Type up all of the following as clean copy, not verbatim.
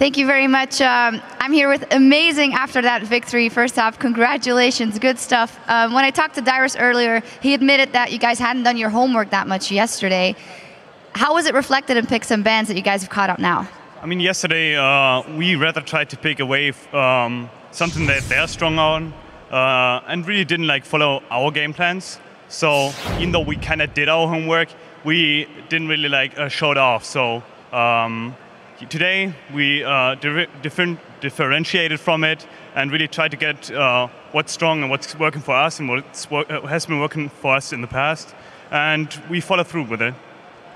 Thank you very much. I'm here with amazing after that victory. First off, congratulations, good stuff. When I talked to Dyrus earlier, he admitted that you guys hadn't done your homework that much yesterday. How was it reflected in picks and bans that you guys have caught up now? I mean, yesterday we rather tried to pick away something that they're strong on, and really didn't follow our game plans. So even though we kind of did our homework, we didn't really show it off. So today we differentiated from it and really tried to get what's strong and what's working for us and what has been working for us in the past, and we follow through with it.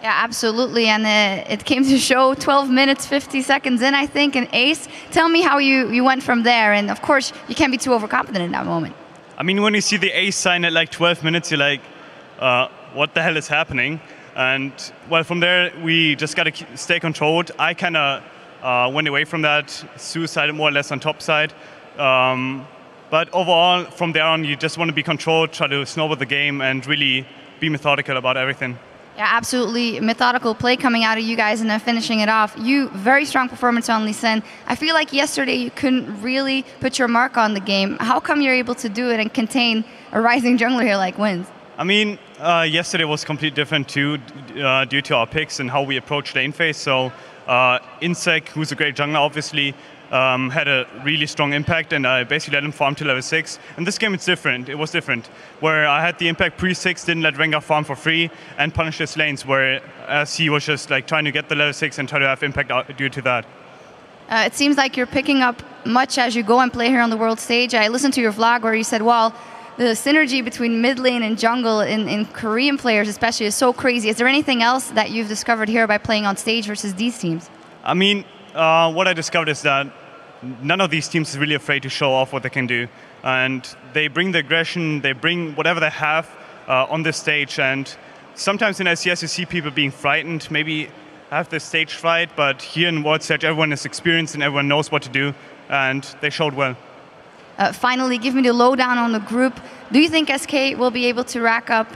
Yeah, absolutely, and it came to show 12 minutes, 50 seconds in, I think, an ace. Tell me how you went from there, and of course, you can't be too overconfident in that moment. I mean, when you see the ace sign at 12 minutes, you're like, what the hell is happening? And, well, from there, we just got to stay controlled. I kind of went away from that, suicided more or less on top side. But overall, from there on, you just want to be controlled, try to snowball the game, and really be methodical about everything. Yeah, absolutely. Methodical play coming out of you guys and then finishing it off. You, very strong performance on Lee Sin. I feel like yesterday you couldn't really put your mark on the game. How come you're able to do it and contain a rising jungler here like Wins? I mean, yesterday was completely different too, due to our picks and how we approach lane phase. So Insec, who's a great jungler, obviously, had a really strong impact, and I basically let him farm to level 6. And this game it's different. It was different, where I had the impact pre-6, didn't let Rengar farm for free, and punish his lanes, whereas he was just trying to get the level 6 and try to have impact due to that. It seems like you're picking up much as you go and play here on the world stage. I listened to your vlog where you said, well, the synergy between mid lane and jungle in Korean players especially is so crazy. Is there anything else that you've discovered here by playing on stage versus these teams? I mean, what I discovered is that none of these teams is really afraid to show off what they can do. And they bring the aggression, they bring whatever they have on this stage. And sometimes in SCS you see people being frightened, maybe have the stage fright, but here in World Stage everyone is experienced and everyone knows what to do, and they showed well. Finally, give me the lowdown on the group. Do you think SK will be able to rack up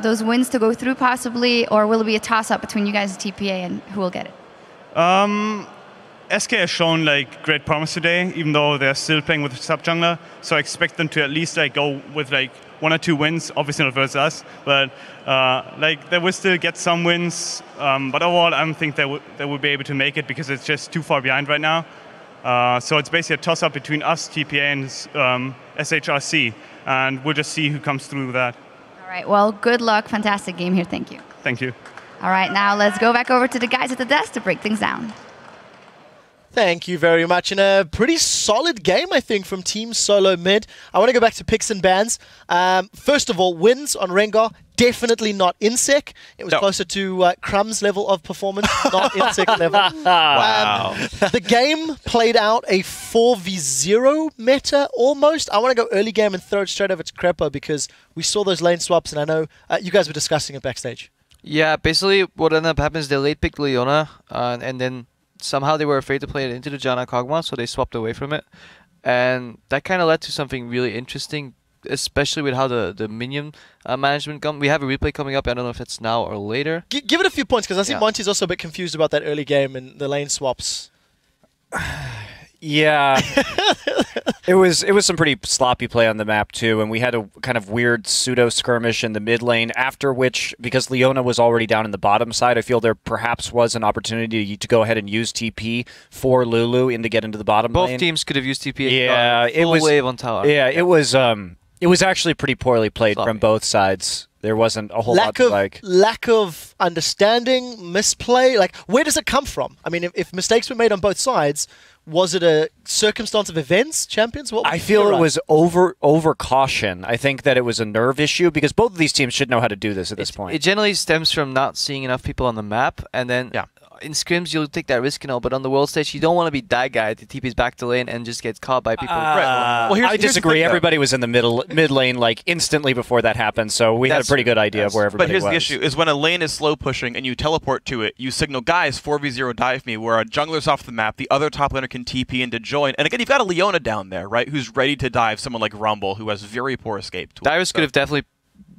those wins to go through possibly, or will it be a toss-up between you guys and TPA and who will get it? SK has shown great promise today, even though they're still playing with sub jungler. So I expect them to at least go with 1 or 2 wins. Obviously not versus us, but they will still get some wins. But overall, I don't think they will be able to make it because it's just too far behind right now. So it's basically a toss-up between us, TPA, and SHRC, and we'll just see who comes through with that. All right. Well, good luck. Fantastic game here. Thank you. Thank you. All right. Now let's go back over to the guys at the desk to break things down. Thank you very much. And a pretty solid game, I think, from Team SoloMid. I want to go back to picks and bans. First of all, wins on Rengar. Definitely not Insec. It was closer to Crumb's level of performance, not Insec level. Wow. The game played out a 4v0 meta almost. I want to go early game and throw it straight over to Crepa because we saw those lane swaps, and I know you guys were discussing it backstage. Yeah, basically what ended up happening is they late picked Leona, and then somehow they were afraid to play it into the Janna Kog'Maw, so they swapped away from it. And that kind of led to something really interesting, especially with how the minion management come. We have a replay coming up. I don't know if it's now or later. Give it a few points, because I think Monty's also a bit confused about that early game and the lane swaps. Yeah. It was some pretty sloppy play on the map too, and we had a kind of weird pseudo skirmish in the mid lane, after which, because Leona was already down in the bottom side, I feel there perhaps was an opportunity to go ahead and use TP for Lulu to get into the bottom lane. Both teams could have used TP. Yeah, it was wave on tower. Yeah, it was actually pretty poorly played from both sides. There wasn't a whole lot to like. Lack of understanding, misplay. Where does it come from? I mean, if mistakes were made on both sides, was it a circumstance of events, champions? I feel it was over caution. I think that it was a nerve issue because both of these teams should know how to do this at this point. It generally stems from not seeing enough people on the map, and then in scrims you'll take that risk and all, but on the world stage you don't want to be that guy that TP's back to lane and just gets caught by people. Well, I disagree. Everybody was in the mid lane instantly before that happened, so we had a pretty good idea of where everybody was. But here's the issue, is when a lane is slow pushing and you teleport to it, you signal, guys, 4v0 dive me, where a jungler's off the map, the other top laner can TP in to join, and again, you've got a Leona down there, right, who's ready to dive someone like Rumble, who has very poor escape tools. Dyrus could have definitely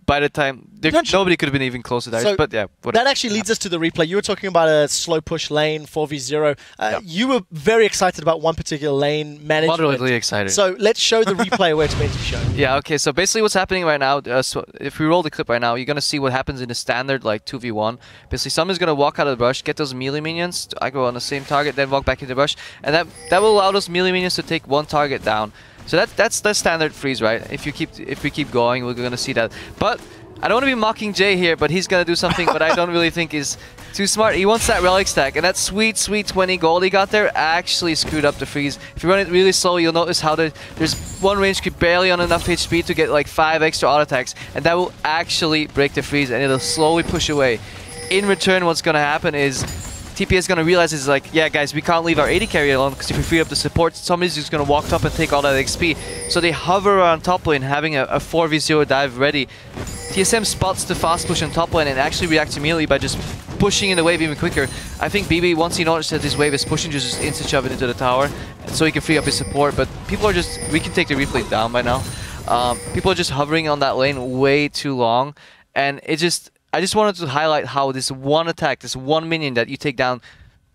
by the time nobody could have been even close to Darius. So but yeah, whatever. that actually leads us to the replay. You were talking about a slow push lane, 4v0. You were very excited about one particular lane management. Moderately excited. So let's show the replay where it's meant to be shown. Yeah, okay, so basically what's happening right now, so if we roll the clip right now, you're going to see what happens in the standard, like, 2v1. Basically, someone's going to walk out of the brush, get those melee minions, I go on the same target, then walk back into the brush, and that will allow those melee minions to take one target down. So that's the standard freeze, right? If we keep going, we're going to see that. But I don't want to be mocking Jay here, but he's going to do something but I don't really think is too smart. He wants that relic stack, and that sweet, sweet 20 gold he got there actually screwed up the freeze. If you run it really slow, you'll notice how there's one range creep barely on enough HP to get like 5 extra auto attacks, and that will actually break the freeze, and it'll slowly push away. In return, what's going to happen is TPA is going to realize it's like, yeah guys, we can't leave our AD carry alone, because if we free up the support, somebody's just going to walk up and take all that XP. So they hover around top lane, having a 4v0 dive ready. TSM spots the fast push on top lane and actually reacts immediately by just pushing in the wave even quicker. I think BB, once he noticed that this wave is pushing, just instant shove it into the tower, so he can free up his support. But people are just, we can take the replay down by now. People are just hovering on that lane way too long, and it just, I just wanted to highlight how this one attack, this one minion that you take down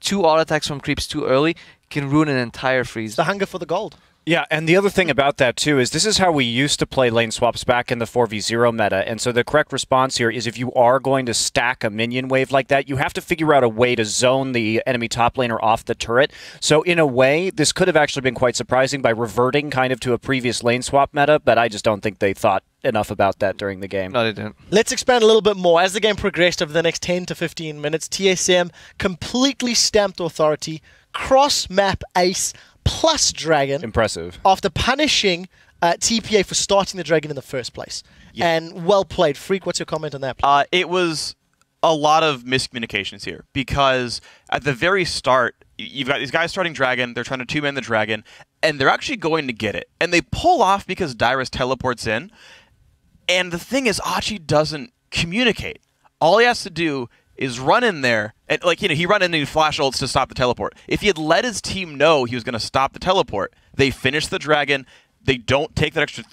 2 auto attacks from creeps too early can ruin an entire freeze. The hunger for the gold. Yeah, and the other thing about that, too, is this is how we used to play lane swaps back in the 4v0 meta, and so the correct response here is if you are going to stack a minion wave like that, you have to figure out a way to zone the enemy top laner off the turret. So in a way, this could have actually been quite surprising by reverting kind of to a previous lane swap meta, but I just don't think they thought enough about that during the game. No, they didn't. Let's expand a little bit more. As the game progressed over the next 10 to 15 minutes, TSM completely stamped authority, cross-map ace, plus Dragon. Impressive. After punishing TPA for starting the Dragon in the first place. Yeah. And well played. Freak, what's your comment on that? It was a lot of miscommunications here, because at the very start, you've got these guys starting Dragon, they're trying to two-man the Dragon, and they're actually going to get it. And they pull off because Dyrus teleports in, and the thing is, Achi doesn't communicate. All he has to do is run in there, and he run in and he flash ults to stop the teleport. If he had let his team know he was going to stop the teleport, they finish the Dragon, they don't take that extra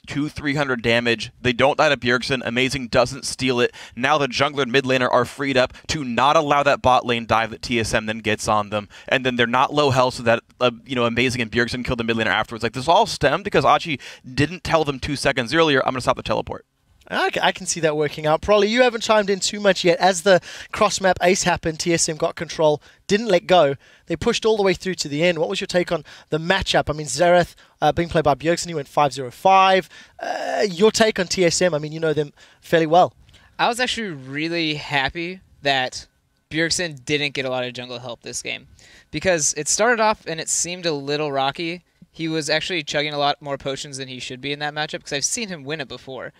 200-300 damage, they don't die to Bjergsen, Amazing doesn't steal it. Now the jungler and mid laner are freed up to not allow that bot lane dive that TSM then gets on them, and then they're not low health so that Amazing and Bjergsen kill the mid laner afterwards. Like, this all stemmed because Achi didn't tell them 2 seconds earlier, I'm going to stop the teleport. I can see that working out. Probably you haven't chimed in too much yet. As the cross-map ace happened, TSM got control, didn't let go. They pushed all the way through to the end. What was your take on the matchup? I mean, Xerath being played by Bjergsen, he went 5-0-5. Your take on TSM? I mean, you know them fairly well. I was actually really happy that Bjergsen didn't get a lot of jungle help this game, because it started off and it seemed a little rocky. He was actually chugging a lot more potions than he should be in that matchup, because I've seen him win it before.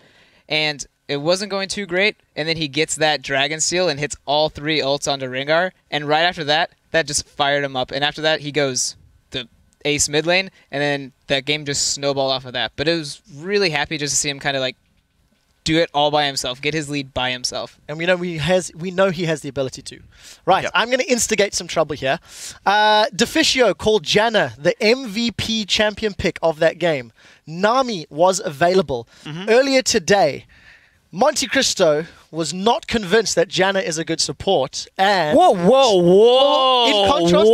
And it wasn't going too great, and then he gets that Dragon Steal and hits all 3 ults onto Rengar, and right after that, that just fired him up. And after that, he goes the ace mid lane, and then that game just snowballed off of that. But it was really happy just to see him kind of like do it all by himself, get his lead by himself. And we know he has the ability to. Right, yep. I'm going to instigate some trouble here. Deficio called Janna the MVP champion pick of that game. Nami was available. Earlier today, Monte Cristo was not convinced that Janna is a good support, and whoa! In contrast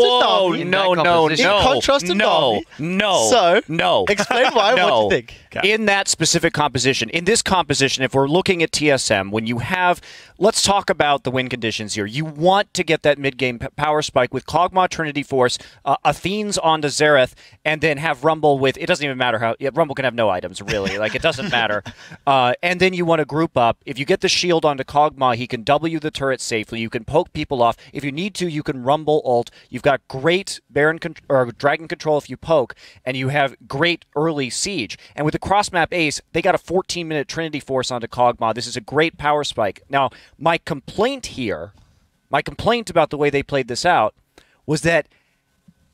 to Nami, no. Explain why. No. What do you think? Okay. In that specific composition, in this composition, if we're looking at TSM, when you have, let's talk about the win conditions here. You want to get that mid-game power spike with Kog'Maw, Trinity Force, Athene's onto Xerath, and then have Rumble with, it doesn't even matter how, Rumble can have no items, really. Like, it doesn't matter. And then you want to group up. If you get the shield onto Kog'Maw, he can W the turret safely. You can poke people off. If you need to, you can Rumble ult. You've got great Dragon control if you poke, and you have great early siege. And with the cross-map ace, they got a 14-minute Trinity Force onto Kog'Maw. This is a great power spike. Now, my complaint about the way they played this out was that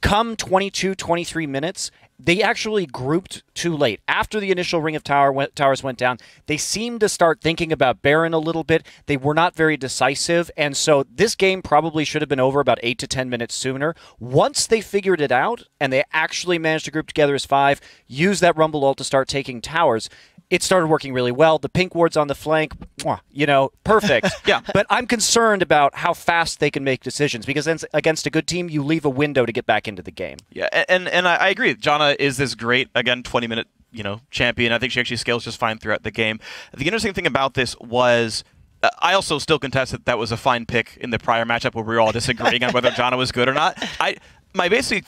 come 22, 23 minutes, they actually grouped too late. After the initial ring of towers went down, they seemed to start thinking about Baron a little bit. They were not very decisive, and so this game probably should have been over about 8 to 10 minutes sooner. Once they figured it out, and they actually managed to group together as 5, use that Rumble ult to start taking towers, it started working really well. The pink wards on the flank, you know, perfect. Yeah. But I'm concerned about how fast they can make decisions, because then against a good team, you leave a window to get back into the game. Yeah, and I agree. Janna is this great, again, 20-minute, champion. I think she actually scales just fine throughout the game. The interesting thing about this was I also still contest that was a fine pick in the prior matchup where we were all disagreeing on whether Janna was good or not. My basic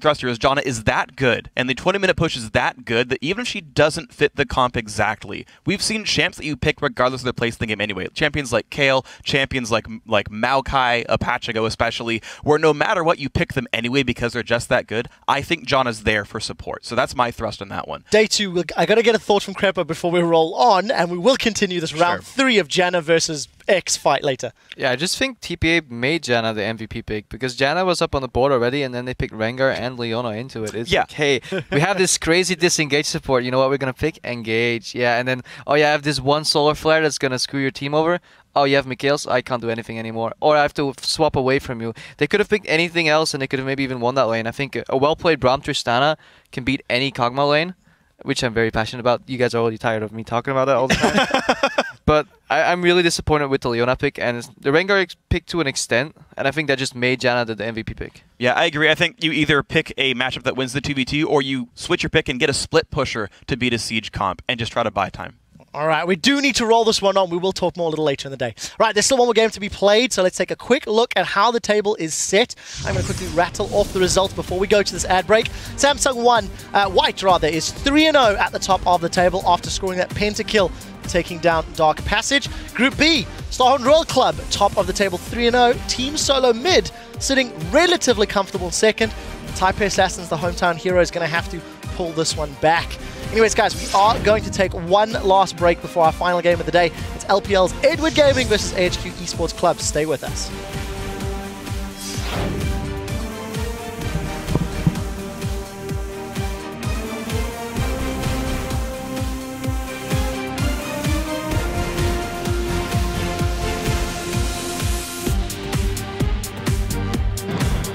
thrust here is Janna is that good, and the 20-minute push is that good that even if she doesn't fit the comp exactly, we've seen champs that you pick regardless of their place in the game anyway. Champions like Kayle, champions like Maokai, Apachigo especially, where no matter what, you pick them anyway because they're just that good. I think Janna's there for support, so that's my thrust on that one. Day 2, I got to get a thought from Crepa before we roll on, and we will continue this round 3 of Janna versus X fight later. Yeah, I just think TPA made Janna the MVP pick because Janna was up on the board already, and then they picked Rengar and Leona into it. It's like, hey, we have this crazy disengage support. You know what we're going to pick? Engage. Yeah, and then, oh yeah, I have this one solar flare that's going to screw your team over. Oh, you have Mikhail's? I can't do anything anymore. Or I have to swap away from you. They could have picked anything else, and they could have maybe even won that lane. I think a well-played Braum Tristana can beat any Kog'Maw lane, which I'm very passionate about. You guys are already tired of me talking about that all the time. But I'm really disappointed with the Leona pick and the Rengar pick to an extent, and I think that just made Janna the MVP pick. Yeah, I agree. I think you either pick a matchup that wins the 2v2, or you switch your pick and get a split pusher to beat a Siege comp and just try to buy time. All right, we do need to roll this one on. We will talk more a little later in the day. Right, there's still one more game to be played, so let's take a quick look at how the table is set. I'm going to quickly rattle off the results before we go to this ad break. Samsung White is 3-0 at the top of the table after scoring that pentakill, taking down Dark Passage. Group B, Starhorn Royal Club, top of the table, 3-0. Team SoloMid sitting relatively comfortable second. Taipei Assassins, the hometown hero, is going to have to pull this one back. Anyways, guys, we are going to take one last break before our final game of the day. It's LPL's Edward Gaming versus AHQ Esports Club. Stay with us.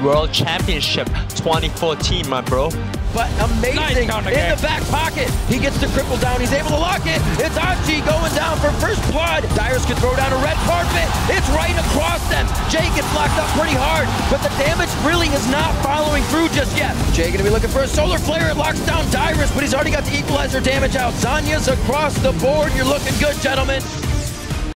World Championship 2014, my bro. But amazing in the back pocket. He gets the cripple down. He's able to lock it. It's Achi going down for first blood. Dyrus can throw down a red carpet. It's right across them. Jay gets locked up pretty hard, but the damage really is not following through just yet. Jay going to be looking for a solar flare. It locks down Dyrus, but he's already got the equalizer damage out. Zanya's across the board. You're looking good, gentlemen.